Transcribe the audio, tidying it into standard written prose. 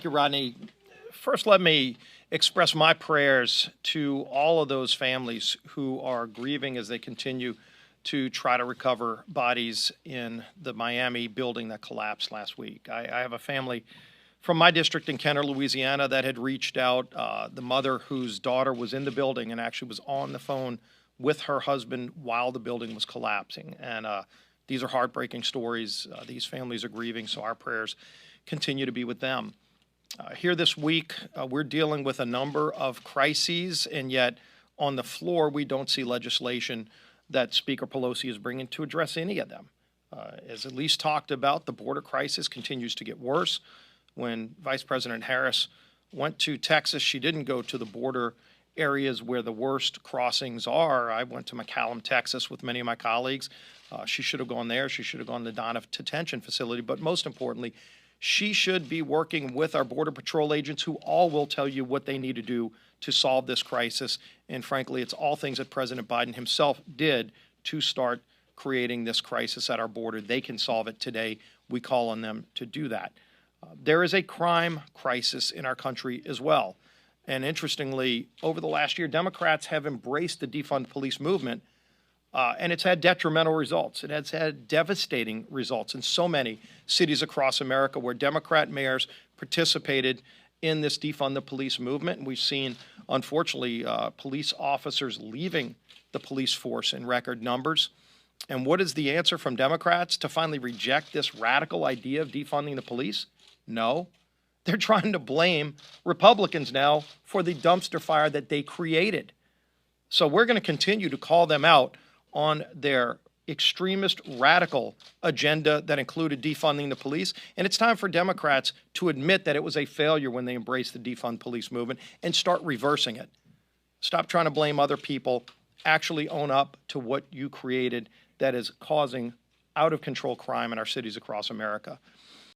Thank you, Rodney. First, let me express my prayers to all of those families who are grieving as they continue to try to recover bodies in the Miami building that collapsed last week. I have a family from my district in Kenner, Louisiana, that had reached out. The mother whose daughter was in the building and actually was on the phone with her husband while the building was collapsing. And these are heartbreaking stories. These families are grieving, so our prayers continue to be with them. Here this week, we're dealing with a number of crises, and yet on the floor, we don't see legislation that Speaker Pelosi is bringing to address any of them. As Elise talked about, the border crisis continues to get worse. When Vice President Harris went to Texas, she didn't go to the border areas where the worst crossings are. I went to McAllen, Texas with many of my colleagues. She should have gone there. She should have gone to the Donna Detention Facility. But most importantly, she should be working with our Border Patrol agents who all will tell you what they need to do to solve this crisis. And frankly, it's all things that President Biden himself did to start creating this crisis at our border. They can solve it today. We call on them to do that. There is a crime crisis in our country as well. And interestingly, over the last year, Democrats have embraced the defund police movement, and it's had detrimental results. It has had devastating results in so many cities across America where Democrat mayors participated in this defund the police movement. And we've seen, unfortunately, police officers leaving the police force in record numbers. And what is the answer from Democrats? To finally reject this radical idea of defunding the police? No. They're trying to blame Republicans now for the dumpster fire that they created. So we're going to continue to call them out on their extremist radical agenda that included defunding the police. And it's time for Democrats to admit that it was a failure when they embraced the defund police movement and start reversing it. Stop trying to blame other people. Actually own up to what you created that is causing out of control crime in our cities across America.